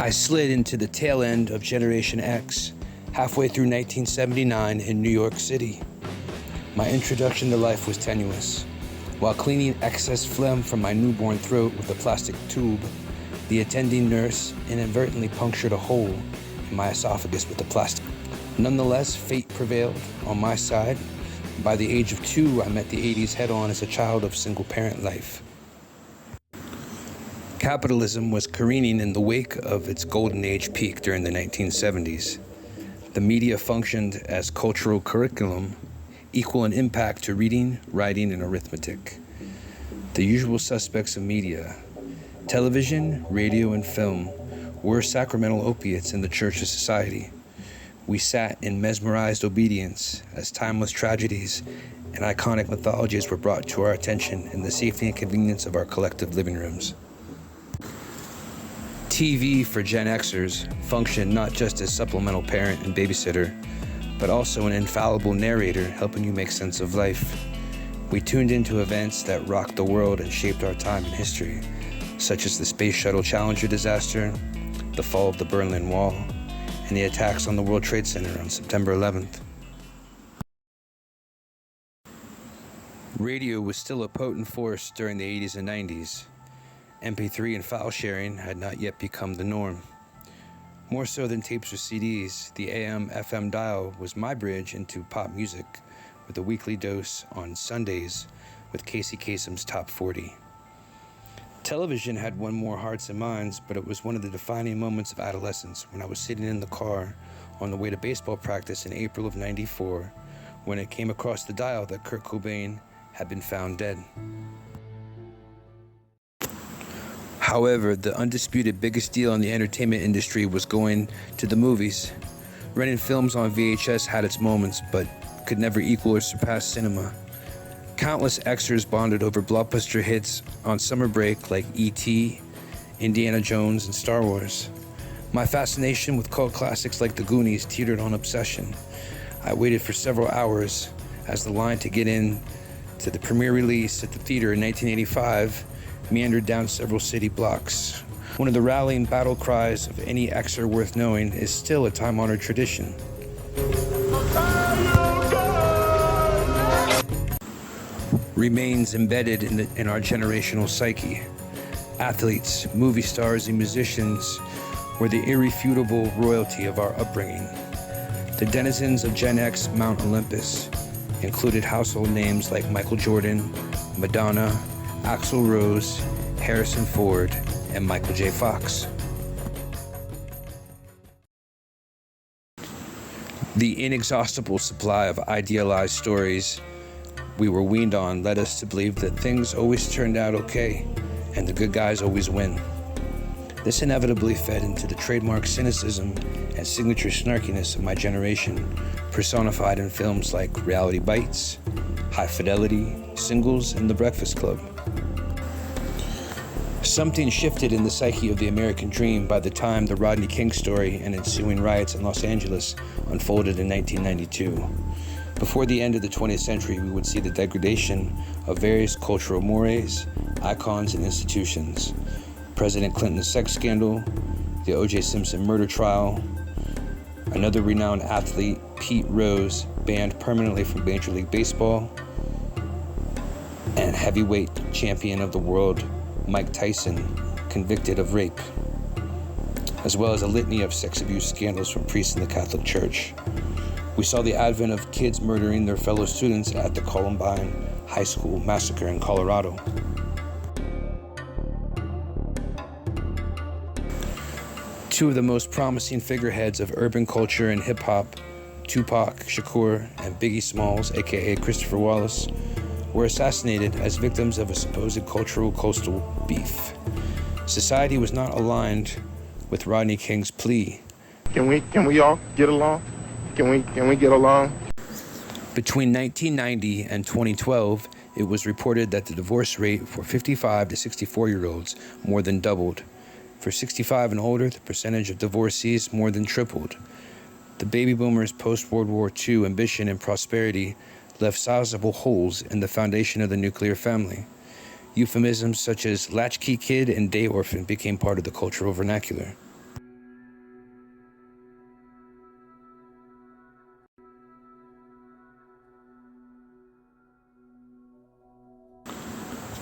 I slid into the tail end of Generation X, halfway through 1979 in New York City. My introduction to life was tenuous. While cleaning excess phlegm from my newborn throat with a plastic tube, the attending nurse inadvertently punctured a hole in my esophagus with a plastic. Nonetheless, fate prevailed on my side. By the age of 2, I met the 80s head-on as a child of single-parent life. Capitalism was careening in the wake of its golden age peak during the 1970s. The media functioned as cultural curriculum, equal in impact to reading, writing, and arithmetic. The usual suspects of media, television, radio, and film, were sacramental opiates in the church of society. We sat in mesmerized obedience as timeless tragedies and iconic mythologies were brought to our attention in the safety and convenience of our collective living rooms. TV for Gen Xers functioned not just as supplemental parent and babysitter, but also an infallible narrator helping you make sense of life. We tuned into events that rocked the world and shaped our time in history, such as the Space Shuttle Challenger disaster, the fall of the Berlin Wall, and the attacks on the World Trade Center on September 11th. Radio was still a potent force during the 80s and 90s. MP3 and file sharing had not yet become the norm. More so than tapes or CDs, the AM/FM dial was my bridge into pop music, with a weekly dose on Sundays with Casey Kasem's Top 40. Television had won more hearts and minds, but it was one of the defining moments of adolescence when I was sitting in the car on the way to baseball practice in April of '94 when it came across the dial that Kurt Cobain had been found dead. However, the undisputed biggest deal in the entertainment industry was going to the movies. Renting films on VHS had its moments, but could never equal or surpass cinema. Countless Xers bonded over blockbuster hits on summer break like E.T., Indiana Jones, and Star Wars. My fascination with cult classics like The Goonies teetered on obsession. I waited for several hours as the line to get in to the premiere release at the theater in 1985 meandered down several city blocks. One of the rallying battle cries of any Xer worth knowing is still a time-honored tradition. Remains embedded in our generational psyche. Athletes, movie stars, and musicians were the irrefutable royalty of our upbringing. The denizens of Gen X Mount Olympus included household names like Michael Jordan, Madonna, Axl Rose, Harrison Ford, and Michael J. Fox. The inexhaustible supply of idealized stories we were weaned on led us to believe that things always turned out okay, and the good guys always win. This inevitably fed into the trademark cynicism and signature snarkiness of my generation, personified in films like Reality Bites, High Fidelity, Singles, and The Breakfast Club. Something shifted in the psyche of the American dream by the time the Rodney King story and ensuing riots in Los Angeles unfolded in 1992. Before the end of the 20th century, we would see the degradation of various cultural mores, icons, and institutions. President Clinton's sex scandal, the O.J. Simpson murder trial, another renowned athlete, Pete Rose, banned permanently from Major League Baseball, and heavyweight champion of the world, Mike Tyson, convicted of rape, as well as a litany of sex abuse scandals from priests in the Catholic Church. We saw the advent of kids murdering their fellow students at the Columbine High School massacre in Colorado. Two of the most promising figureheads of urban culture and hip-hop, Tupac Shakur and Biggie Smalls, aka Christopher Wallace, were assassinated as victims of a supposed cultural coastal beef. Society was not aligned with Rodney King's plea. Can we all get along? Can we get along? Between 1990 and 2012, it was reported that the divorce rate for 55 to 64-year-olds more than doubled. For 65 and older, the percentage of divorcees more than tripled. The baby boomers' post-World War II ambition and prosperity left sizable holes in the foundation of the nuclear family. Euphemisms such as latchkey kid and day orphan became part of the cultural vernacular.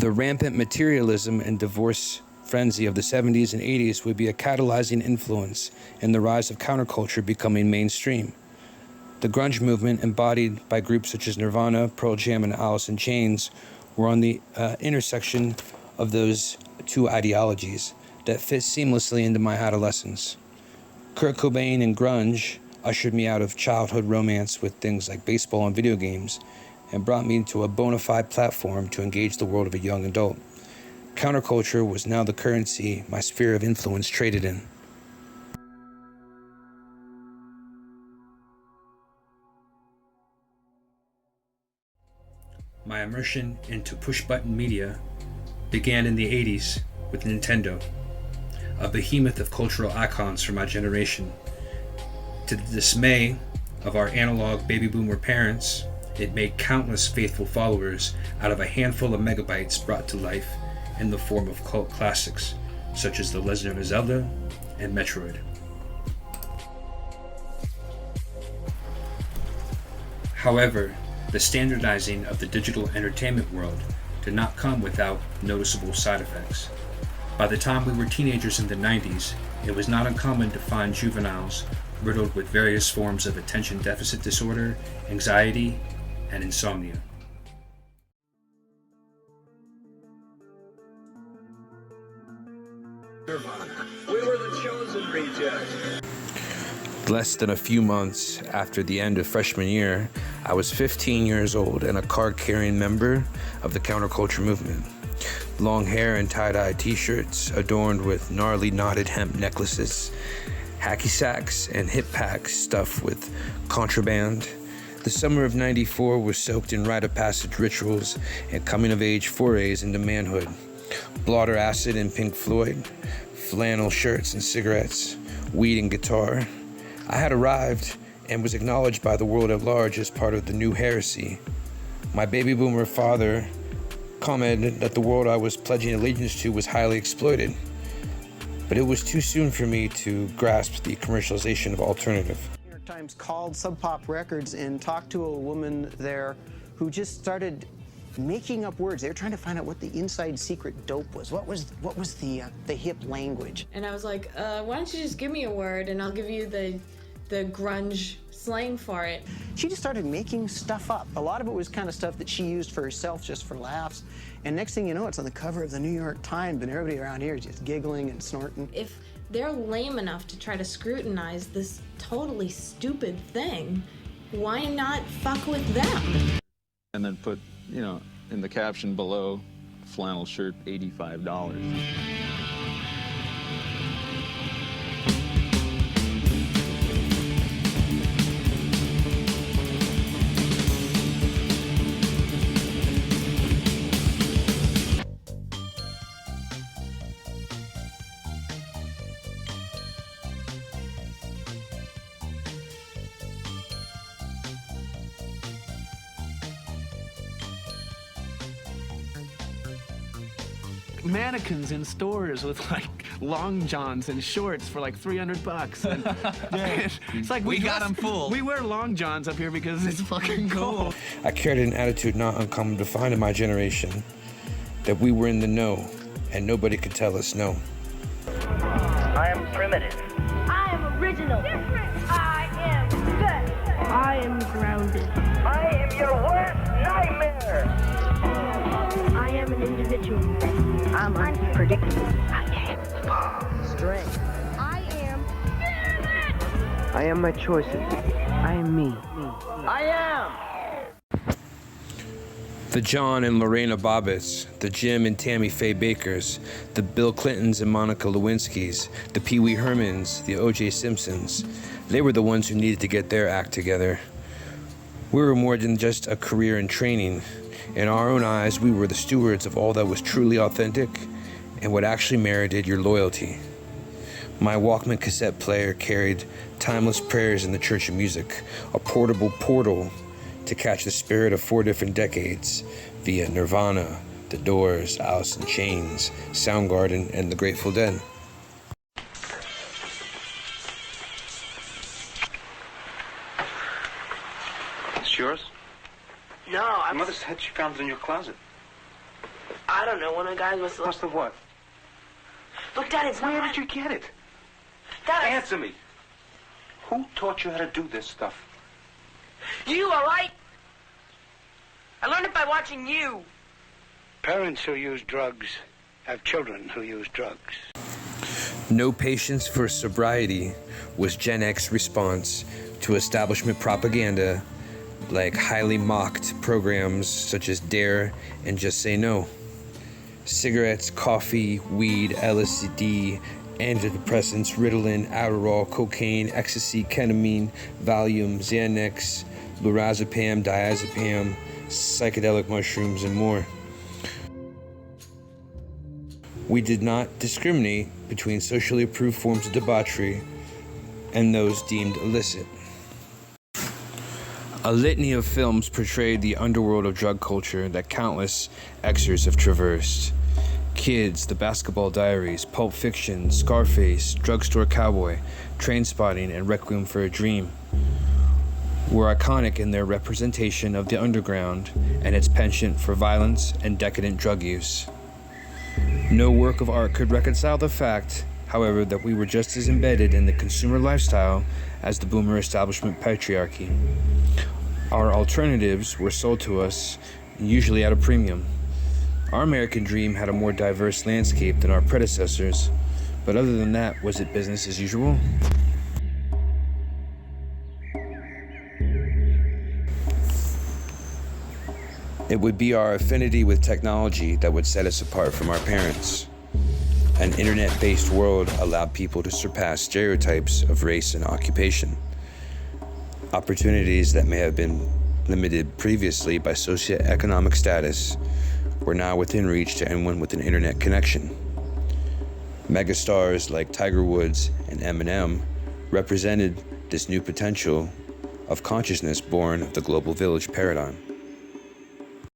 The rampant materialism and divorce frenzy of the 70s and 80s would be a catalyzing influence in the rise of counterculture becoming mainstream. The grunge movement, embodied by groups such as Nirvana, Pearl Jam, and Alice in Chains, were on the intersection of those two ideologies that fit seamlessly into my adolescence. Kurt Cobain and grunge ushered me out of childhood romance with things like baseball and video games and brought me to a bona fide platform to engage the world of a young adult. Counterculture was now the currency my sphere of influence traded in. My immersion into push-button media began in the 80s with Nintendo, a behemoth of cultural icons for my generation. To the dismay of our analog baby boomer parents, it made countless faithful followers out of a handful of megabytes brought to life in the form of cult classics such as The Legend of Zelda and Metroid. However, the standardizing of the digital entertainment world did not come without noticeable side effects. By the time we were teenagers in the 90s, it was not uncommon to find juveniles riddled with various forms of attention deficit disorder, anxiety, and insomnia. We were the chosen rejects. Less than a few months after the end of freshman year, I was 15 years old and a card-carrying member of the counterculture movement. Long hair and tie-dye t-shirts adorned with gnarly knotted hemp necklaces, hacky sacks, and hip packs stuffed with contraband. The summer of '94 was soaked in rite of passage rituals and coming-of-age forays into manhood. Blotter acid and Pink Floyd, flannel shirts and cigarettes, weed and guitar. I had arrived and was acknowledged by the world at large as part of the new heresy. My baby boomer father commented that the world I was pledging allegiance to was highly exploited, but it was too soon for me to grasp the commercialization of alternative. New York Times called Sub Pop Records and talked to a woman there who just started making up words. They were trying to find out what the inside secret dope was. What was the hip language? And I was like, why don't you just give me a word and I'll give you the grunge slang for it. She just started making stuff up. A lot of it was kind of stuff that she used for herself, just for laughs. And next thing you know, it's on the cover of the New York Times, and everybody around here is just giggling and snorting. If they're lame enough to try to scrutinize this totally stupid thing, why not fuck with them? And then put, in the caption below, flannel shirt, $85. Mannequins in stores with like long johns and shorts for like $300. And it's like we got them fooled. We wear long johns up here because it's fucking cool. I carried an attitude not uncommon to find in my generation, that we were in the know and nobody could tell us no. I am primitive. I am original. Different. I am good. I am grounded. I am your worst nightmare. I am an individual. I'm unpredictable. I am strength. I am. I am my choices. I am me. I am. The John and Lorena Bobbitts, the Jim and Tammy Faye Bakers, the Bill Clintons and Monica Lewinskys, the Pee Wee Hermans, the O.J. Simpsons, they were the ones who needed to get their act together. We were more than just a career in training. In our own eyes, we were the stewards of all that was truly authentic and what actually merited your loyalty. My Walkman cassette player carried timeless prayers in the Church of Music, a portable portal to catch the spirit of 4 different decades via Nirvana, The Doors, Alice in Chains, Soundgarden, and the Grateful Dead. It's yours? No, Mother said she found it in your closet. I don't know. One of the guys must have what? Look, Dad, it's Where not... did you get it? Dad, Answer me. Who taught you how to do this stuff? You, all right? I learned it by watching you. Parents who use drugs have children who use drugs. No patience for sobriety was Gen X's response to establishment propaganda like highly mocked programs such as Dare and Just Say No. Cigarettes, coffee, weed, LSD, antidepressants, Ritalin, Adderall, cocaine, ecstasy, ketamine, Valium, Xanax, lorazepam, diazepam, psychedelic mushrooms, and more. We did not discriminate between socially approved forms of debauchery and those deemed illicit. A litany of films portrayed the underworld of drug culture that countless Xers have traversed. Kids, The Basketball Diaries, Pulp Fiction, Scarface, Drugstore Cowboy, Trainspotting, and Requiem for a Dream were iconic in their representation of the underground and its penchant for violence and decadent drug use. No work of art could reconcile the fact, however, that we were just as embedded in the consumer lifestyle as the boomer establishment patriarchy. Our alternatives were sold to us, usually at a premium. Our American dream had a more diverse landscape than our predecessors, but other than that, was it business as usual? It would be our affinity with technology that would set us apart from our parents. An internet-based world allowed people to surpass stereotypes of race and occupation. Opportunities that may have been limited previously by socioeconomic status were now within reach to anyone with an internet connection. Megastars like Tiger Woods and Eminem represented this new potential of consciousness born of the global village paradigm.